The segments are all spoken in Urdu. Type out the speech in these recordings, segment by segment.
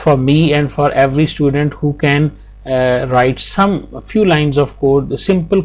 for me and for every student who can write some few lines of code। simple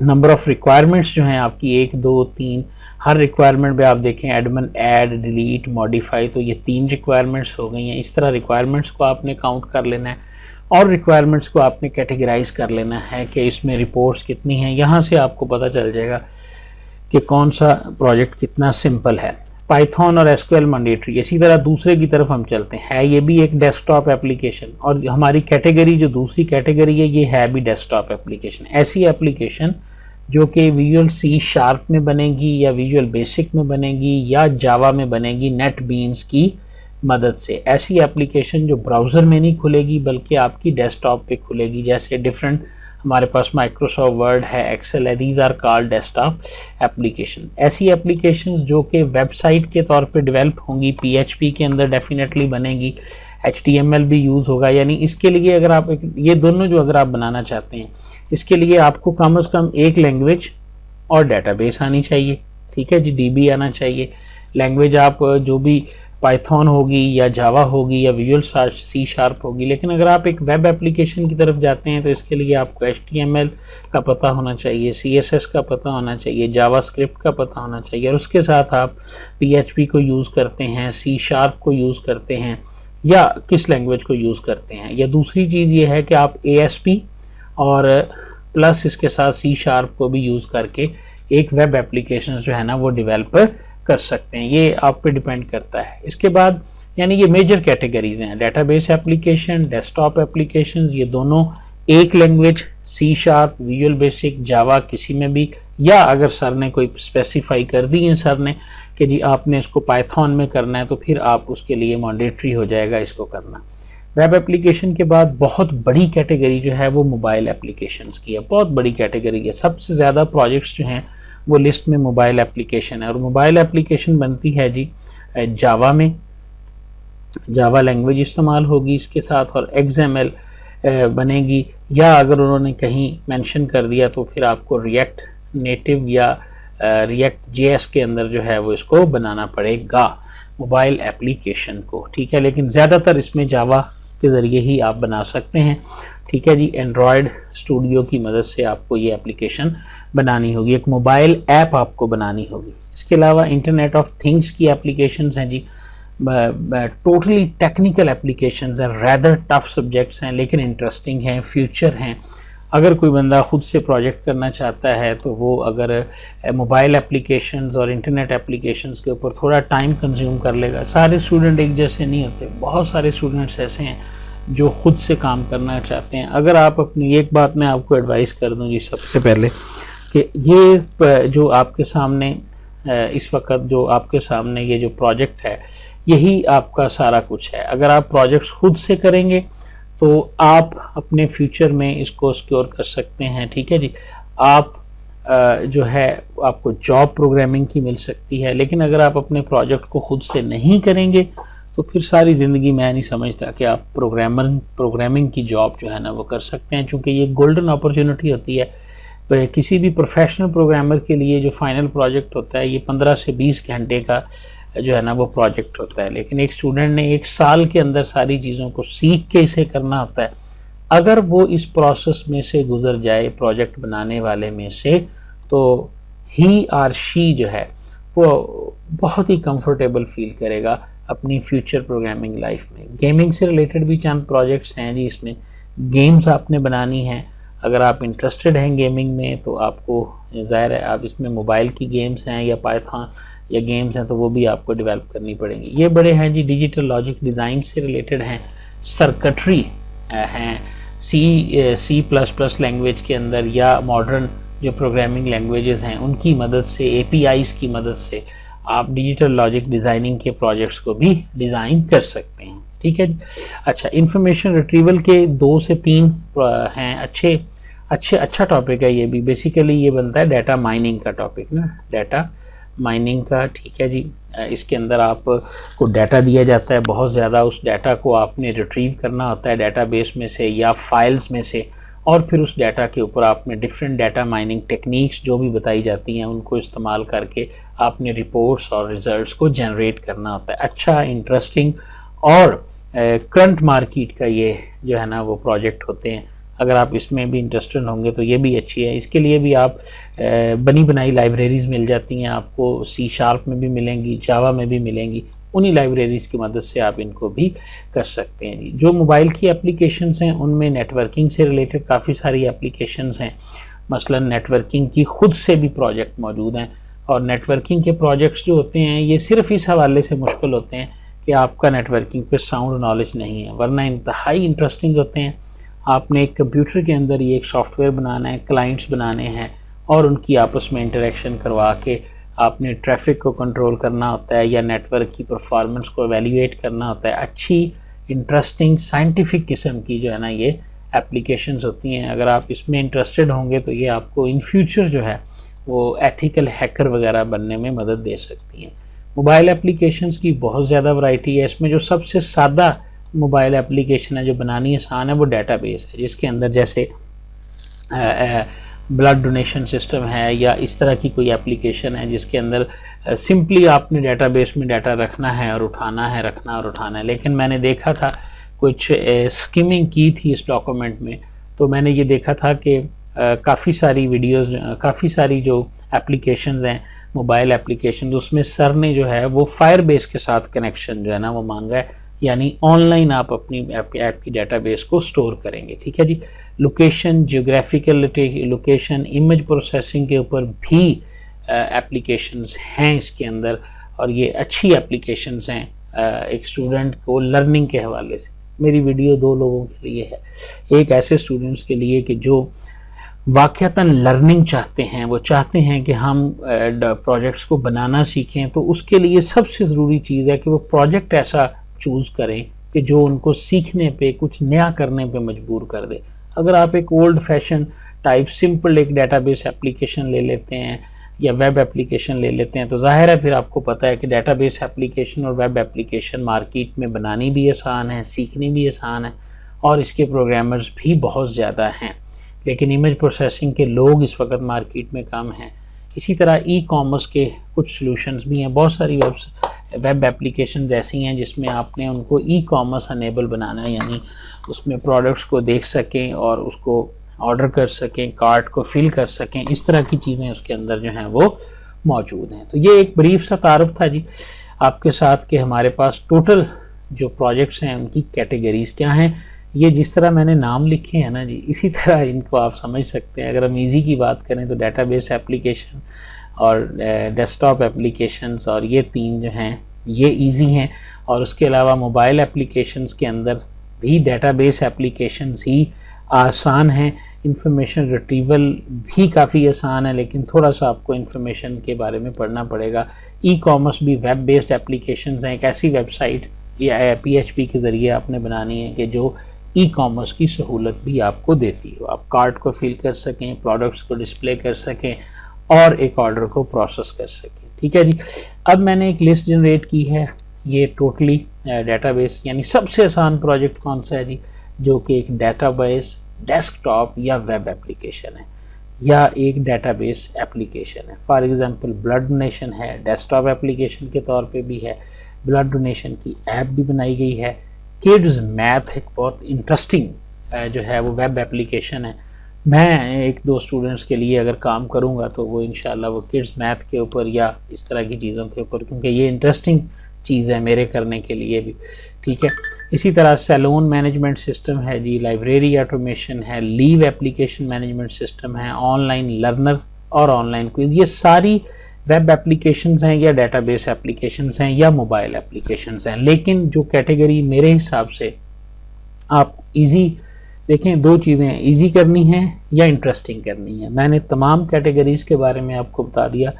number of requirements جو ہیں آپ کی 1 2 3، ہر ریکوائرمنٹ پہ آپ دیکھیں ایڈمن ایڈ ڈیلیٹ ماڈیفائی، تو یہ 3 ریکوائرمنٹس ہو گئی ہیں. اس طرح ریکوائرمنٹس کو آپ نے کاؤنٹ کر لینا ہے اور ریکوائرمنٹس کو آپ نے کیٹیگرائز کر لینا ہے کہ اس میں رپورٹس کتنی ہیں. یہاں سے آپ کو پتہ چل جائے گا کہ کون سا پروجیکٹ کتنا سمپل ہے. پائتھون اور ایس کیو ایل مینڈیٹری. اسی طرح دوسرے کی طرف ہم چلتے ہیں. یہ بھی ایک ڈیسک ٹاپ اپلیکیشن، اور ہماری کیٹیگری جو دوسری کیٹیگری ہے یہ ہے بھی ڈیسک ٹاپ اپلیکیشن. ایسی اپلیکیشن جو کہ ویژول سی شارپ میں بنے گی یا ویژول بیسک میں بنے گی یا جاوا میں بنے گی نیٹ بینز کی مدد سے. ایسی اپلیکیشن جو براؤزر میں نہیں کھلے گی بلکہ آپ کی ڈیسک ٹاپ پہ کھلے گی. جیسے ڈفرینٹ ہمارے پاس مائکروسافٹ ورڈ ہے، ایکسل ہے، these are call desktop application. ایسی اپلیکیشنز جو کہ ویب سائٹ کے طور پہ ڈیولپ ہوں گی، پی ایچ پی کے اندر ڈیفینیٹلی بنے گی، ایچ ٹی ایم ایل بھی یوز ہوگا. یعنی اس کے لیے اگر آپ یہ دونوں جو اگر آپ بنانا چاہتے ہیں، اس کے لیے آپ کو کم از کم ایک لینگویج اور ڈیٹا بیس آنی چاہیے. ٹھیک ہے جی، ڈی بی آنا چاہیے. لینگویج آپ جو بھی پائتھون ہوگی یا جاوا ہوگی یا ویژول سی شارپ ہوگی. لیکن اگر آپ ایک ویب اپلیکیشن کی طرف جاتے ہیں تو اس کے لیے آپ کو ایچ ٹی ایم ایل کا پتہ ہونا چاہیے، سی ایس ایس کا پتہ ہونا چاہیے، جاوا اسکرپٹ کا پتہ ہونا چاہیے، اور اس کے ساتھ آپ پی ایچ پی کو یوز کرتے ہیں، سی شارپ کو یوز کرتے ہیں یا کس لینگویج کو یوز کرتے ہیں. یا دوسری چیز یہ ہے کہ آپ اے ایس پی اور پلس اس کے ساتھ سی شارپ کو بھی یوز کر کے ایک ویب اپلیکیشن جو ہے نا وہ ڈیولپ کر سکتے ہیں. یہ آپ پہ ڈیپینڈ کرتا ہے. اس کے بعد یعنی یہ میجر کیٹیگریز ہیں: database application, desktop applications. یہ دونوں ایک language C sharp, Visual Basic, Java کسی میں بھی، یا اگر سر نے کوئی اسپیسیفائی کر دی ہے سر نے کہ جی آپ نے اس کو پائتھون میں کرنا ہے تو پھر آپ اس کے لیے مینڈیٹری ہو جائے گا اس کو کرنا. ویب اپلیکیشن کے بعد بہت بڑی کیٹیگری جو ہے وہ موبائل اپلیکیشنز کی ہے. بہت بڑی کیٹیگری ہے. سب سے زیادہ پروجیکٹس جو ہیں وہ لسٹ میں موبائل اپلیکیشن ہے. اور موبائل اپلیکیشن بنتی ہے جی جاوا میں، جاوا لینگویج استعمال ہوگی اس کے ساتھ، اور ایکس ایم ایل بنے گی، یا اگر انہوں نے کہیں مینشن کر دیا تو پھر آپ کو ریئیکٹ نیٹو یا ریئیکٹ جے ایس کے اندر جو ہے وہ اس کو بنانا پڑے گا موبائل اپلیکیشن کو. ٹھیک ہے، لیکن زیادہ تر اس میں جاوا کے ذریعے ہی آپ بنا سکتے ہیں. ٹھیک ہے جی، اینڈرائڈ اسٹوڈیو کی مدد سے آپ کو یہ اپلیکیشن بنانی ہوگی، ایک موبائل ایپ آپ کو بنانی ہوگی. اس کے علاوہ انٹرنیٹ آف تھنگس کی اپلیکیشنز ہیں جی، ٹوٹلی ٹیکنیکل اپلیکیشنز ہیں، ریدر ٹف سبجیکٹس ہیں لیکن انٹرسٹنگ ہیں، فیوچر ہیں. اگر کوئی بندہ خود سے پروجیکٹ کرنا چاہتا ہے تو وہ اگر موبائل اپلیکیشنز اور انٹرنیٹ اپلیکیشنز کے اوپر تھوڑا ٹائم کنزیوم کر لے گا. سارے اسٹوڈنٹ ایک جیسے نہیں ہوتے، بہت سارے اسٹوڈنٹس ایسے ہیں جو خود سے کام کرنا چاہتے ہیں. اگر آپ اپنی ایک بات میں آپ کو ایڈوائز کر دوں جی سب سے پہلے کہ یہ جو آپ کے سامنے اس وقت جو آپ کے سامنے یہ جو پروجیکٹ ہے یہی آپ کا سارا کچھ ہے. اگر آپ پروجیکٹس خود سے کریں گے تو آپ اپنے فیوچر میں اس کو سیکیور کر سکتے ہیں. ٹھیک ہے جی، آپ جو ہے آپ کو جاب پروگرامنگ کی مل سکتی ہے. لیکن اگر آپ اپنے پروجیکٹ کو خود سے نہیں کریں گے تو پھر ساری زندگی میں نہیں سمجھتا کہ آپ پروگرامنگ کی جاب جو ہے نا وہ کر سکتے ہیں، چونکہ یہ گولڈن اپرچونٹی ہوتی ہے. کسی بھی پروفیشنل پروگرامر کے لیے جو فائنل پروجیکٹ ہوتا ہے یہ 15 سے 20 گھنٹے کا جو ہے نا وہ پروجیکٹ ہوتا ہے. لیکن ایک اسٹوڈنٹ نے 1 سال کے اندر ساری چیزوں کو سیکھ کے اسے کرنا ہوتا ہے. اگر وہ اس پروسیس میں سے گزر جائے پروجیکٹ بنانے والے میں سے، تو ہی اور شی جو ہے وہ بہت ہی کمفرٹیبل فیل کرے گا اپنی فیوچر پروگرامنگ لائف میں. گیمنگ سے ریلیٹڈ بھی چند پروجیکٹس ہیں جی. اس میں گیمز آپ نے بنانی ہیں. اگر آپ انٹرسٹڈ ہیں گیمنگ میں تو آپ کو ظاہر ہے آپ اس میں موبائل کی گیمز ہیں یا پائتھون یا گیمز ہیں تو وہ بھی آپ کو ڈیولپ کرنی پڑیں گی. یہ بڑے ہیں جی ڈیجیٹل لاجک ڈیزائن سے ریلیٹڈ ہیں، سرکٹری ہیں سی پلس پلس لینگویج کے اندر یا ماڈرن جو پروگرامنگ لینگویجز ہیں ان کی مدد سے، اے پی آئیز کی مدد سے آپ ڈیجیٹل لاجک ڈیزائننگ کے پروجیکٹس کو بھی ڈیزائن کر سکتے ہیں. ٹھیک ہے جی. اچھا، انفارمیشن ریٹریول کے 2 سے 3 ہیں. اچھا ٹاپک ہے یہ بھی. بیسیکلی یہ بنتا ہے ڈیٹا مائننگ کا ٹاپک نا، ڈیٹا مائننگ کا. ٹھیک ہے جی. اس کے اندر آپ کو ڈیٹا دیا جاتا ہے بہت زیادہ، اس ڈیٹا کو آپ نے ریٹریو کرنا ہوتا ہے ڈیٹا بیس میں سے یا فائلز میں سے، اور پھر اس ڈیٹا کے اوپر آپ نے ڈفرینٹ ڈیٹا مائننگ ٹیکنیکس جو بھی بتائی جاتی ہیں ان کو استعمال کر کے آپ نے رپورٹس اور ریزلٹس کو جنریٹ کرنا ہوتا ہے. اچھا، انٹرسٹنگ اور کرنٹ مارکیٹ کا یہ جو ہے نا وہ پروجیکٹ ہوتے ہیں. اگر آپ اس میں بھی انٹرسٹڈ ہوں گے تو یہ بھی اچھی ہے. اس کے لیے بھی آپ بنی بنائی لائبریریز مل جاتی ہیں آپ کو, C# میں بھی ملیں گی, جاوا میں بھی ملیں گی. انہی لائبریریز کی مدد سے آپ ان کو بھی کر سکتے ہیں. جو موبائل کی اپلیکیشنز ہیں ان میں نیٹ ورکنگ سے ریلیٹڈ کافی ساری اپلیکیشنز ہیں. مثلا نیٹ ورکنگ کی خود سے بھی پروجیکٹ موجود ہیں, اور نیٹ ورکنگ کے پروجیکٹس جو ہوتے ہیں یہ صرف اس حوالے سے مشکل ہوتے ہیں کہ آپ کا نیٹ ورکنگ پہ ساؤنڈ نالج نہیں ہے, ورنہ انتہائی انٹرسٹنگ ہوتے ہیں. آپ نے ایک کمپیوٹر کے اندر یہ ایک سافٹ ویئر بنانا ہے, کلائنٹس بنانے ہیں, اور ان کی آپس میں انٹریکشن کروا کے آپ نے ٹریفک کو کنٹرول کرنا ہوتا ہے یا نیٹ ورک کی پرفارمنس کو ایویلیویٹ کرنا ہوتا ہے. اچھی انٹرسٹنگ سائنٹیفک قسم کی جو ہے نا یہ اپلیکیشنز ہوتی ہیں. اگر آپ اس میں انٹرسٹڈ ہوں گے تو یہ آپ کو ان فیوچر جو ہے وہ ایتھیکل ہیکر وغیرہ بننے میں مدد دے سکتی ہیں. موبائل اپلیکیشنز کی بہت زیادہ ورائٹی ہے. اس میں جو سب سے سادہ موبائل اپلیکیشن ہے جو بنانی آسان ہے وہ ڈیٹا بیس ہے, جس کے اندر جیسے بلڈ ڈونیشن سسٹم ہے یا اس طرح کی کوئی اپلیکیشن ہے جس کے اندر سمپلی آپ نے ڈیٹا بیس میں ڈیٹا رکھنا ہے اور اٹھانا ہے, رکھنا اور اٹھانا ہے. لیکن میں نے دیکھا تھا کچھ سکیمنگ کی تھی اس ڈاکومنٹ میں, تو میں نے یہ دیکھا تھا کہ کافی ساری ویڈیوز, کافی ساری جو اپلیکیشنز ہیں موبائل اپلیکیشنز, اس میں سر نے جو ہے وہ فائر بیس کے ساتھ کنیکشن جو ہے نا وہ مانگا ہے, یعنی آن لائن آپ اپنی ایپ کی ڈیٹا بیس کو سٹور کریں گے. ٹھیک ہے جی. Location, geographical location, image processing کے اوپر بھی اپلیکیشنز ہیں اس کے اندر, اور یہ اچھی اپلیکیشنز ہیں ایک اسٹوڈنٹ کو لرننگ کے حوالے سے. میری ویڈیو دو لوگوں کے لیے ہے, ایک ایسے اسٹوڈنٹس کے لیے کہ جو واقعتاً لرننگ چاہتے ہیں, وہ چاہتے ہیں کہ ہم پروجیکٹس کو بنانا سیکھیں, تو اس کے لیے سب سے ضروری چیز ہے کہ وہ پروجیکٹ ایسا چوز کریں کہ جو ان کو سیکھنے پہ, کچھ نیا کرنے پہ مجبور کر دے. اگر آپ ایک اولڈ فیشن ٹائپ سمپل ایک ڈیٹا بیس اپلیکیشن لے لیتے ہیں یا ویب اپلیکیشن لے لیتے ہیں تو ظاہر ہے پھر آپ کو پتہ ہے کہ ڈیٹا بیس اپلیکیشن اور ویب اپلیکیشن مارکیٹ میں بنانی بھی آسان ہے, سیکھنی بھی آسان ہے, اور اس کے پروگرامرز بھی بہت زیادہ ہیں. لیکن امیج پروسیسنگ کے لوگ اس وقت مارکیٹ میں کم ہیں. اسی طرح ای کامرس کے کچھ سلوشنز بھی ہیں. بہت ساری ویب اپلیکیشنز ایسی ہیں جس میں آپ نے ان کو ای کامرس انیبل بنانا ہے, یعنی اس میں پروڈکٹس کو دیکھ سکیں اور اس کو آرڈر کر سکیں, کارٹ کو فل کر سکیں. اس طرح کی چیزیں اس کے اندر جو ہیں وہ موجود ہیں. تو یہ ایک بریف سا تعارف تھا جی آپ کے ساتھ کہ ہمارے پاس ٹوٹل جو پروجیکٹس ہیں ان کی کیٹیگریز کیا ہیں. یہ جس طرح میں نے نام لکھے ہیں نا جی, اسی طرح ان کو آپ سمجھ سکتے ہیں. اگر ہم ایزی کی بات کریں تو ڈیٹا بیس اپلیکیشن اور ڈیسک ٹاپ اپلیکیشنز, اور یہ تین جو ہیں یہ ایزی ہیں. اور اس کے علاوہ موبائل اپلیکیشنز کے اندر بھی ڈیٹا بیس اپلیکیشنز ہی آسان ہیں. انفارمیشن ریٹریول بھی کافی آسان ہے, لیکن تھوڑا سا آپ کو انفارمیشن کے بارے میں پڑھنا پڑے گا. ای کامرس بھی ویب بیسڈ اپلیکیشنز ہیں. ایک ایسی ویب سائٹ یا PHP کے ذریعے آپ نے بنانی ہے کہ جو ای کامرس کی سہولت بھی آپ کو دیتی ہو. آپ کارٹ کو فل کر سکیں, پروڈکٹس کو ڈسپلے کر سکیں, اور ایک آرڈر کو پروسیس کر سکیں. ٹھیک ہے جی. اب میں نے ایک لسٹ جنریٹ کی ہے. یہ ٹوٹلی ڈیٹا بیس, یعنی سب سے آسان پروجیکٹ کون سا ہے جی, جو کہ ایک ڈیٹا بیس ڈیسک ٹاپ یا ویب اپلیکیشن ہے یا ایک ڈیٹا بیس اپلیکیشن ہے. فار ایگزامپل بلڈ ڈونیشن ہے, ڈیسک ٹاپ اپلیکیشن کے طور پہ بھی ہے. بلڈ ڈونیشن کی ایپ بھی بنائی گئی ہے. کڈز میتھ ایک بہت انٹرسٹنگ جو ہے وہ ویب اپلیکیشن ہے. میں ایک دو اسٹوڈنٹس کے لیے اگر کام کروں گا تو وہ انشاءاللہ وہ کڈز میتھ کے اوپر یا اس طرح کی چیزوں کے اوپر, کیونکہ یہ انٹرسٹنگ چیز ہے میرے کرنے کے لیے بھی. ٹھیک ہے. اسی طرح سیلون مینجمنٹ سسٹم ہے جی, لائبریری آٹومیشن ہے, لیو اپلیکیشن مینجمنٹ سسٹم ہے, آن لائن لرنر اور آن لائن کوئز. یہ ساری ویب اپلیکیشنز ہیں یا ڈیٹا بیس اپلیکیشنز ہیں یا موبائل اپلیکیشنز ہیں. لیکن جو کیٹیگری میرے حساب سے آپ ایزی دیکھیں, دو چیزیں ہیں, ایزی کرنی ہے یا انٹرسٹنگ کرنی ہے. میں نے تمام کیٹیگریز کے بارے میں آپ کو بتا دیا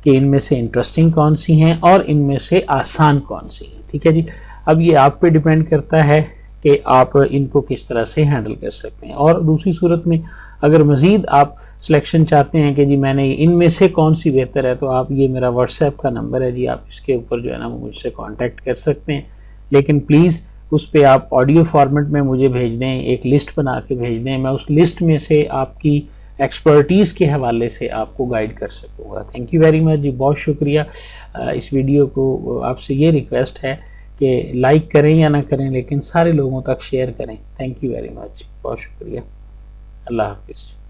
کہ ان میں سے انٹرسٹنگ کون سی ہیں اور ان میں سے آسان کون سی ہیں. ٹھیک ہے جی. اب یہ آپ پہ ڈیپینڈ کرتا ہے کہ آپ ان کو کس طرح سے ہینڈل کر سکتے ہیں. اور دوسری صورت میں اگر مزید آپ سلیکشن چاہتے ہیں کہ جی میں نے ان میں سے کون سی بہتر ہے, تو آپ یہ میرا واٹس ایپ کا نمبر ہے جی, آپ اس کے اوپر جو ہے نا مجھ سے کانٹیکٹ کر سکتے ہیں. لیکن پلیز اس پہ آپ آڈیو فارمیٹ میں مجھے بھیج دیں, ایک لسٹ بنا کے بھیج دیں. میں اس لسٹ میں سے آپ کی ایکسپرٹیز کے حوالے سے آپ کو گائیڈ کر سکوں گا. تھینک یو ویری مچ جی, بہت شکریہ. اس ویڈیو کو آپ سے یہ ریکویسٹ ہے کہ لائک کریں یا نہ کریں, لیکن سارے لوگوں تک شیئر کریں. تھینک یو ویری مچ, بہت شکریہ. اللہ حافظ.